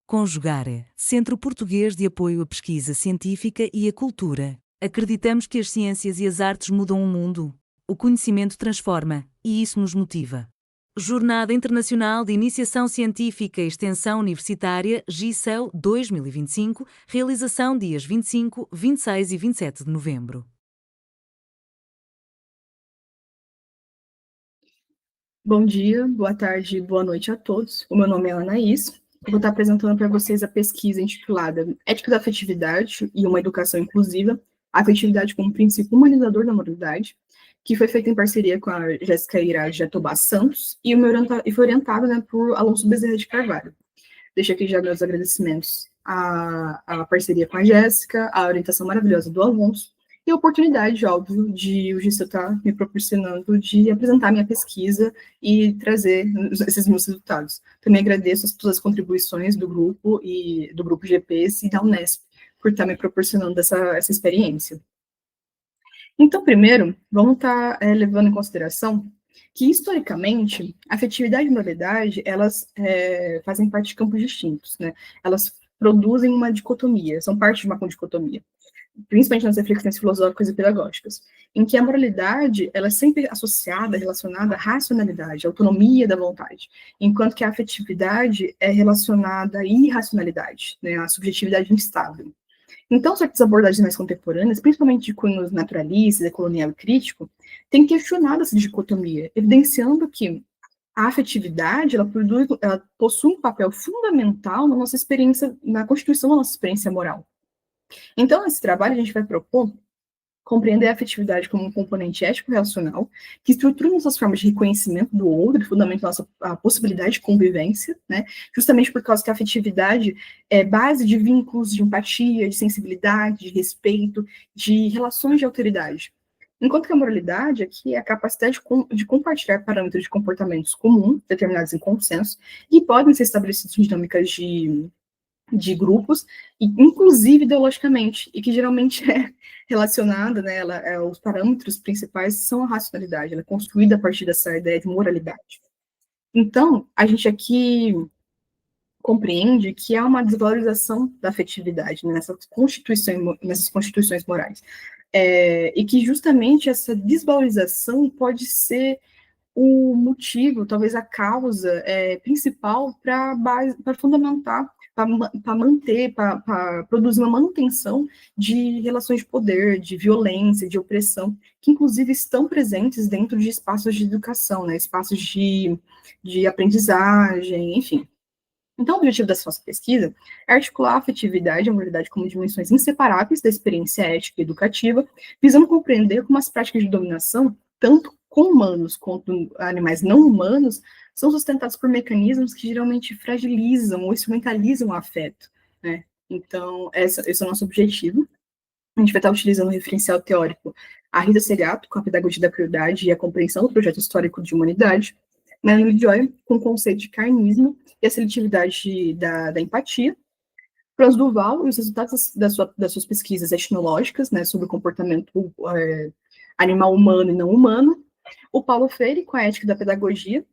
Conjugare, Centro Português de Apoio à Pesquisa Científica e à Cultura. Acreditamos que as ciências e as artes mudam o mundo. O conhecimento transforma, e isso nos motiva. Jornada Internacional de Iniciação Científica e Extensão Universitária, GICEU 2025, realização dias 25, 26 e 27 de novembro. Bom dia, boa tarde, boa noite a todos. O meu nome é Anaís. Eu vou estar apresentando para vocês a pesquisa intitulada Ética da Afetividade e uma Educação Inclusiva, a afetividade como princípio humanizador da moralidade, que foi feita em parceria com a Jéssica Ira Jatobá Santos e foi orientada, por Alonso Bezerra de Carvalho. Deixo aqui já meus agradecimentos à parceria com a Jéssica, à orientação maravilhosa do Alonso, e a oportunidade, óbvio, de o GICEU estar me proporcionando de apresentar minha pesquisa e trazer esses meus resultados. Também agradeço todas as contribuições do grupo e do grupo GPS e da Unesp por estar me proporcionando essa experiência. Então, primeiro, vamos estar levando em consideração que, historicamente, afetividade e moralidade, elas fazem parte de campos distintos, né? Elas produzem uma dicotomia, são parte de uma dicotomia, principalmente nas reflexões filosóficas e pedagógicas, em que a moralidade, ela é sempre associada, relacionada à racionalidade, à autonomia da vontade, enquanto que a afetividade é relacionada à irracionalidade, né, à subjetividade instável. Então, certas abordagens mais contemporâneas, principalmente de cunhos naturalistas, decolonial e crítico, têm questionado essa dicotomia, evidenciando que a afetividade, ela possui um papel fundamental na nossa experiência, na constituição da nossa experiência moral. Então, nesse trabalho, a gente vai propor compreender a afetividade como um componente ético-relacional que estrutura nossas formas de reconhecimento do outro, fundamenta a possibilidade de convivência, né? Justamente por causa que a afetividade é base de vínculos de empatia, de sensibilidade, de respeito, de relações de autoridade. Enquanto que a moralidade aqui é a capacidade de compartilhar parâmetros de comportamentos comuns, determinados em consenso, e podem ser estabelecidos em dinâmicas de grupos, inclusive ideologicamente, e que geralmente é relacionada, né, os parâmetros principais são a racionalidade, ela é construída a partir dessa ideia de moralidade. Então, a gente aqui compreende que há uma desvalorização da afetividade, né, nessas constituições morais, e que justamente essa desvalorização pode ser o motivo, talvez a causa principal para fundamentar, para manter, para produzir uma manutenção de relações de poder, de violência, de opressão, que inclusive estão presentes dentro de espaços de educação, né, espaços de aprendizagem, enfim. Então, o objetivo dessa nossa pesquisa é articular a afetividade e a moralidade como dimensões inseparáveis da experiência ética e educativa, visando compreender como as práticas de dominação, tanto com humanos quanto animais não humanos, são sustentados por mecanismos que geralmente fragilizam ou instrumentalizam o afeto, né? Então, esse é o nosso objetivo. A gente vai estar utilizando o referencial teórico a Rita Segato, com a pedagogia da prioridade e a compreensão do projeto histórico de humanidade, Melanie Joy, com o conceito de carnismo e a seletividade da empatia, Franz Duval e os resultados das suas pesquisas etnológicas, né, sobre o comportamento animal humano e não humano, o Paulo Freire, com a ética da pedagogia,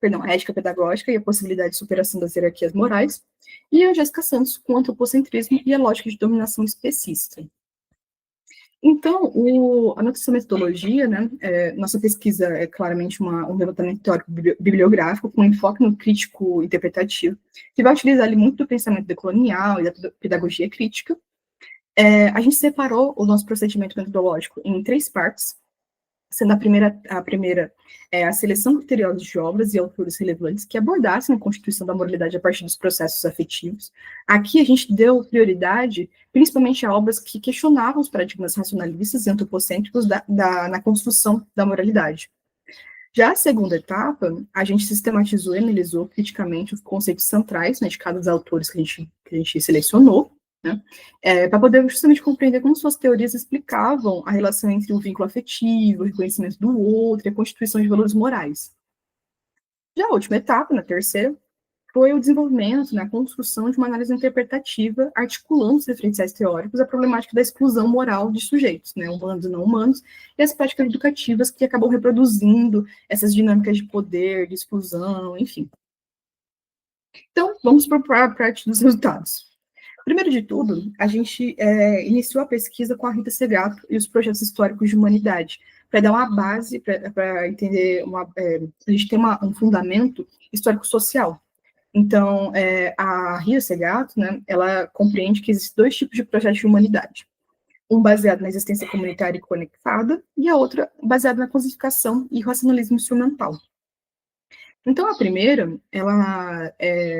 a ética pedagógica e a possibilidade de superação das hierarquias morais, e a Jéssica Santos, com o antropocentrismo e a lógica de dominação especista. Então, a nossa metodologia, né, nossa pesquisa é claramente um levantamento teórico bibliográfico com enfoque no crítico interpretativo, que vai utilizar ali muito do pensamento decolonial e da pedagogia crítica. A gente separou o nosso procedimento metodológico em 3 partes, sendo a primeira a seleção criteriosa de obras e autores relevantes que abordassem a constituição da moralidade a partir dos processos afetivos. Aqui a gente deu prioridade principalmente a obras que questionavam os paradigmas racionalistas e antropocêntricos na construção da moralidade. Já a segunda etapa, a gente sistematizou e analisou criticamente os conceitos centrais, né, de cada dos autores que a gente selecionou, né, para poder justamente compreender como suas teorias explicavam a relação entre o vínculo afetivo, o reconhecimento do outro e a constituição de valores morais. Já a última etapa, na terceira, foi o desenvolvimento, né, a construção de uma análise interpretativa, articulando os referenciais teóricos à problemática da exclusão moral de sujeitos, né, humanos e não humanos, e as práticas educativas que acabam reproduzindo essas dinâmicas de poder, de exclusão, enfim. Então, vamos para a parte dos resultados. Primeiro de tudo, a gente iniciou a pesquisa com a Rita Segato e os projetos históricos de humanidade, para dar uma base, para entender, a gente ter um fundamento histórico-social. Então, a Rita Segato, né, ela compreende que existem dois tipos de projetos de humanidade. Um baseado na existência comunitária e conectada, e a outra baseada na cosificação e racionalismo instrumental. Então, a primeira, ela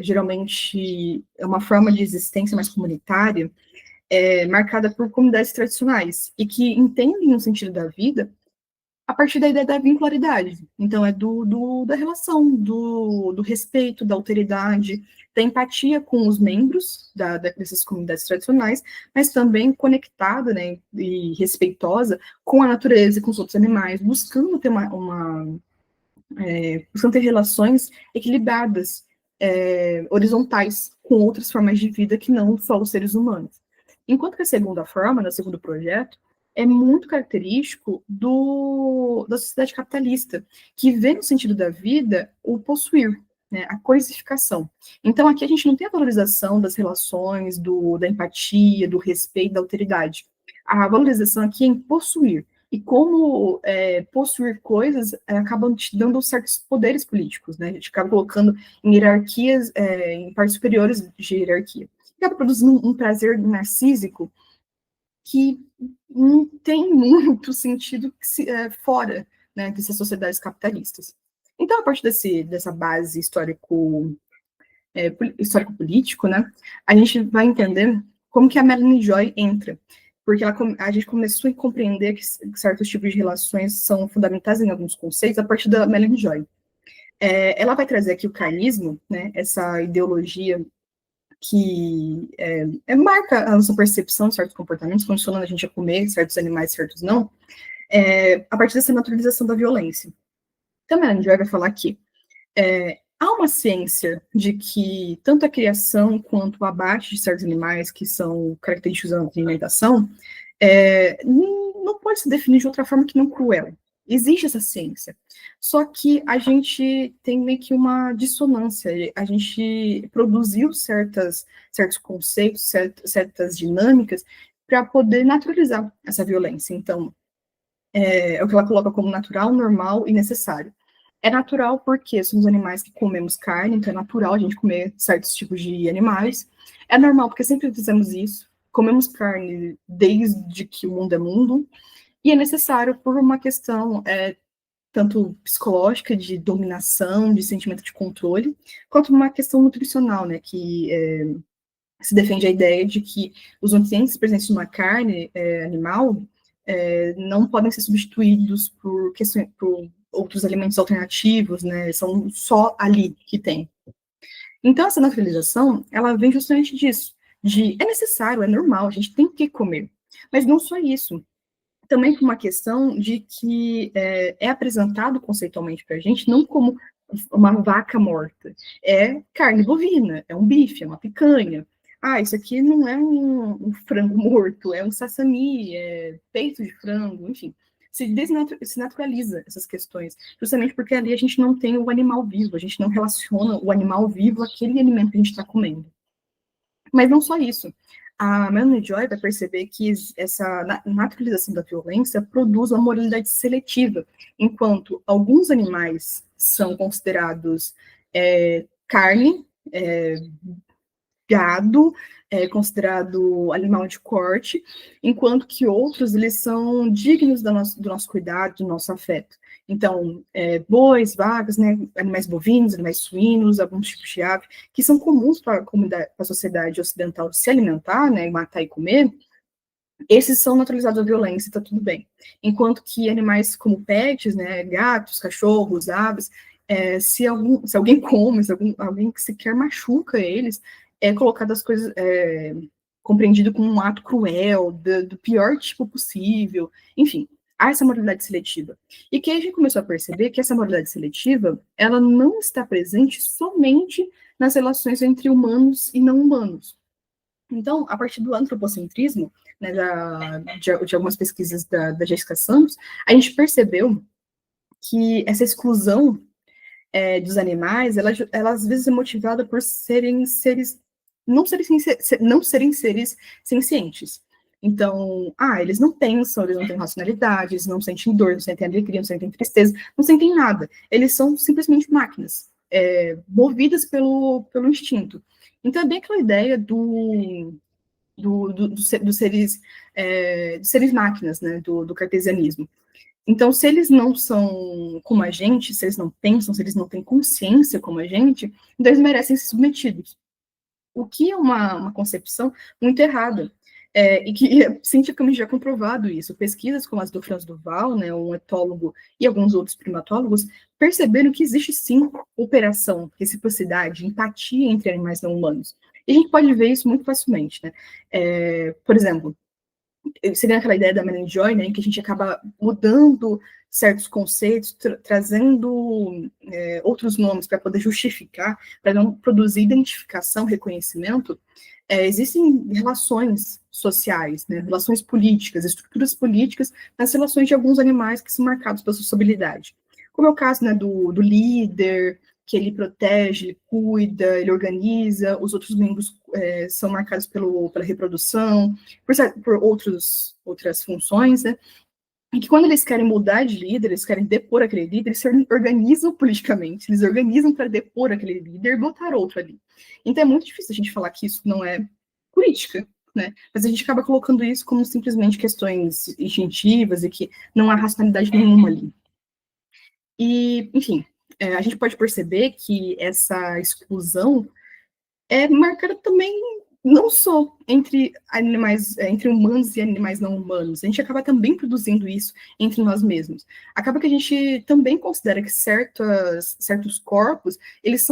geralmente é uma forma de existência mais comunitária, marcada por comunidades tradicionais, e que entendem o sentido da vida a partir da ideia da vincularidade. Então, é da relação, do respeito, da alteridade, da empatia com os membros dessas comunidades tradicionais, mas também conectada, né, e respeitosa com a natureza e com os outros animais, buscando ter buscando ter relações equilibradas, horizontais, com outras formas de vida que não só os seres humanos. Enquanto que a segunda forma, no segundo projeto, é muito característico da sociedade capitalista, que vê no sentido da vida o possuir, né, a coisificação. Então, aqui a gente não tem a valorização das relações, da empatia, do respeito, da alteridade. A valorização aqui é em possuir. E como possuir coisas acabam te dando certos poderes políticos, né? A gente acaba colocando em hierarquias, em partes superiores de hierarquia. Acaba produzindo um prazer narcísico que não tem muito sentido fora, né, dessas sociedades capitalistas. Então, a partir dessa base histórico-político, né, a gente vai entender como que a Melanie Joy entra, porque a gente começou a compreender que certos tipos de relações são fundamentais em alguns conceitos a partir da Melanie Joy. Ela vai trazer aqui o carlismo, né, essa ideologia que marca a nossa percepção de certos comportamentos, condicionando a gente a comer certos animais, certos não, a partir dessa naturalização da violência. Também a gente vai falar aqui. Há uma ciência de que tanto a criação quanto o abate de certos animais que são característicos da alimentação não pode se definir de outra forma que não cruel. Existe essa ciência. Só que a gente tem meio que uma dissonância. A gente produziu certos conceitos, certas dinâmicas para poder naturalizar essa violência. Então, é o que ela coloca como natural, normal e necessário. É natural porque somos animais que comemos carne, então é natural a gente comer certos tipos de animais. É normal porque sempre fizemos isso. Comemos carne desde que o mundo é mundo. E é necessário por uma questão tanto psicológica, de dominação, de sentimento de controle, quanto uma questão nutricional, né, que se defende a ideia de que os nutrientes presentes numa carne animal não podem ser substituídos por outros alimentos alternativos, né, são só ali que tem. Então, essa naturalização, ela vem justamente disso, é necessário, é normal, a gente tem que comer. Mas não só isso, também por uma questão de que é apresentado conceitualmente para a gente não como uma vaca morta, é carne bovina, é um bife, é uma picanha. Isso aqui não é um frango morto, é um sassami, é peito de frango, enfim. Se naturaliza essas questões, justamente porque ali a gente não tem o animal vivo, a gente não relaciona o animal vivo àquele alimento que a gente está comendo. Mas não só isso. A Melanie Joy vai perceber que essa naturalização da violência produz uma moralidade seletiva, enquanto alguns animais são considerados carne, gado, considerado animal de corte, enquanto que outros eles são dignos do nosso cuidado, do nosso afeto. Então, bois, vacas, né, animais bovinos, animais suínos, alguns tipos de ave, que são comuns para a sociedade ocidental se alimentar, né, matar e comer, esses são naturalizados à violência, está tudo bem. Enquanto que animais como pets, né, gatos, cachorros, aves, se alguém come, se alguém que sequer machuca eles, é colocado as coisas, compreendido como um ato cruel, do pior tipo possível, enfim, há essa moralidade seletiva. E que a gente começou a perceber que essa moralidade seletiva, ela não está presente somente nas relações entre humanos e não humanos. Então, a partir do antropocentrismo, né, de algumas pesquisas da Jessica Santos, a gente percebeu que essa exclusão dos animais, ela às vezes é motivada por serem seres, não serem seres sencientes. Então, eles não pensam, eles não têm racionalidade, eles não sentem dor, não sentem alegria, não sentem tristeza, não sentem nada. Eles são simplesmente máquinas, movidas pelo instinto. Então, é bem aquela ideia dos seres máquinas, né, do cartesianismo. Então, se eles não são como a gente, se eles não pensam, se eles não têm consciência como a gente, então eles merecem ser submetidos. O que é uma concepção muito errada. E que cientificamente já comprovado isso. Pesquisas como as do Franz Duval, né, um etólogo e alguns outros primatólogos, perceberam que existe sim operação, reciprocidade, empatia entre animais não humanos. E a gente pode ver isso muito facilmente. Né? Por exemplo, seria aquela ideia da Melanie Joy, né, em que a gente acaba mudando certos conceitos, trazendo outros nomes para poder justificar, para não produzir identificação, reconhecimento. Existem relações sociais, né, relações políticas, estruturas políticas nas relações de alguns animais que são marcados pela sociabilidade. Como é o caso, né, do líder, que ele protege, ele cuida, ele organiza, os outros membros são marcados pela reprodução, por outras funções, né? E que quando eles querem mudar de líder, eles querem depor aquele líder, eles se organizam politicamente, eles organizam para depor aquele líder e botar outro ali. Então é muito difícil a gente falar que isso não é política, né? Mas a gente acaba colocando isso como simplesmente questões instintivas e que não há racionalidade nenhuma ali. E, enfim, a gente pode perceber que essa exclusão é marcada também não só entre animais, entre humanos e animais não humanos. A gente acaba também produzindo isso entre nós mesmos. Acaba que a gente também considera que certos corpos, eles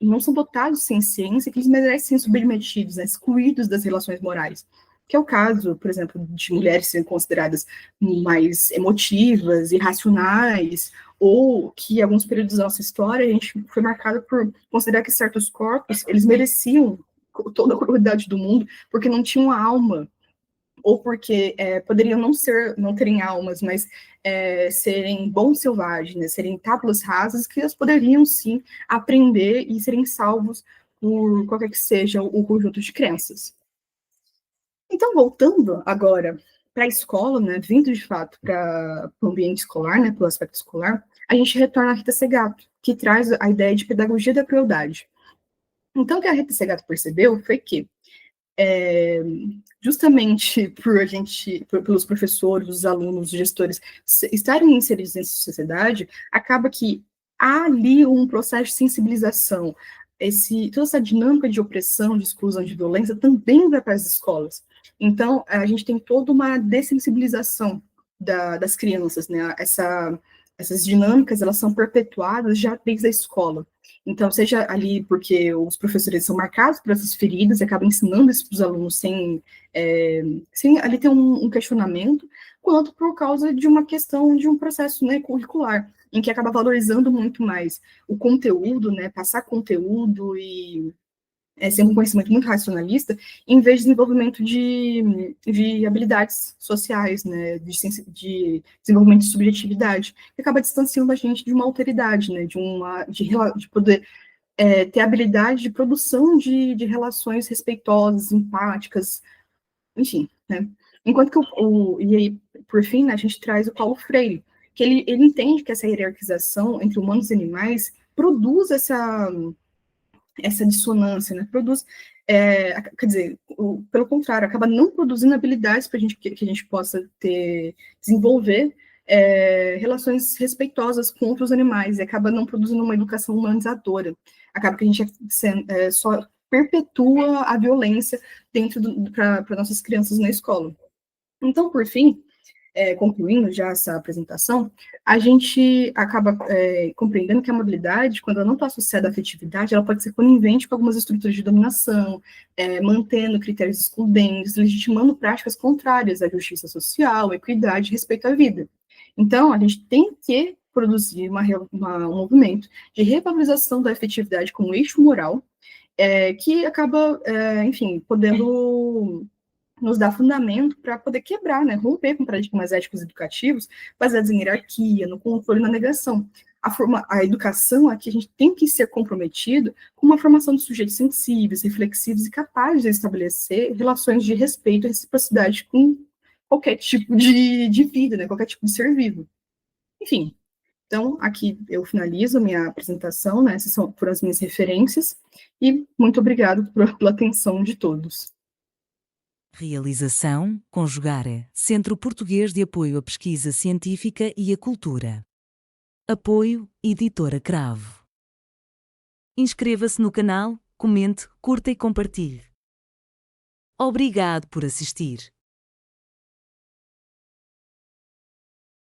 não são dotados sem ciência, que eles merecem ser submetidos, né, excluídos das relações morais. Que é o caso, por exemplo, de mulheres serem consideradas mais emotivas, irracionais, ou que em alguns períodos da nossa história a gente foi marcado por considerar que certos corpos, eles mereciam toda a crueldade do mundo, porque não tinham alma, ou porque poderiam não terem almas, mas serem bons selvagens, né, serem tábuas rasas, que elas poderiam sim aprender e serem salvos por qualquer que seja o conjunto de crenças. Então, voltando agora para a escola, né, vindo de fato para o ambiente escolar, né, pelo aspecto escolar, a gente retorna a Rita Segato, que traz a ideia de pedagogia da crueldade. Então, o que a Rita Segato percebeu foi que, justamente pelos professores, os alunos, os gestores estarem inseridos nessa sociedade, acaba que há ali um processo de sensibilização. Toda essa dinâmica de opressão, de exclusão, de violência também vai para as escolas. Então, a gente tem toda uma dessensibilização das crianças, né? Essas dinâmicas, elas são perpetuadas já desde a escola. Então, seja ali porque os professores são marcados por essas feridas e acabam ensinando isso para os alunos sem ali ter um questionamento, quanto por causa de uma questão de um processo, né, curricular, em que acaba valorizando muito mais o conteúdo, né, passar conteúdo e ser um conhecimento muito racionalista, em vez de desenvolvimento de habilidades sociais, né, de desenvolvimento de subjetividade, que acaba distanciando a gente de uma alteridade, né, de poder ter habilidade de produção de relações respeitosas, empáticas, enfim, né. Enquanto que e aí, por fim, né, a gente traz o Paulo Freire, que ele entende que essa hierarquização entre humanos e animais produz essa dissonância, né? Produz, quer dizer, pelo contrário, acaba não produzindo habilidades para que a gente possa desenvolver relações respeitosas com outros animais, e acaba não produzindo uma educação humanizadora. Acaba que a gente só perpetua a violência dentro para nossas crianças na escola. Então, por fim, concluindo já essa apresentação, a gente acaba compreendendo que a mobilidade, quando ela não está associada à afetividade, ela pode ser conivente com algumas estruturas de dominação, mantendo critérios excludentes, legitimando práticas contrárias à justiça social, equidade e respeito à vida. Então, a gente tem que produzir um movimento de revalorização da afetividade como eixo moral, que acaba, enfim, podendo nos dá fundamento para poder quebrar, né, romper com paradigmas éticos educativos baseados em hierarquia, no controle e na negação, a educação aqui, a gente tem que ser comprometido com uma formação de sujeitos sensíveis, reflexivos e capazes de estabelecer relações de respeito e reciprocidade com qualquer tipo de vida, né, qualquer tipo de ser vivo. Enfim, então, aqui eu finalizo a minha apresentação, né, essas foram as minhas referências, e muito obrigado pela atenção de todos. Realização, Conjugare, Centro Português de Apoio à Pesquisa Científica e à Cultura. Apoio, Editora Cravo. Inscreva-se no canal, comente, curta e compartilhe. Obrigado por assistir.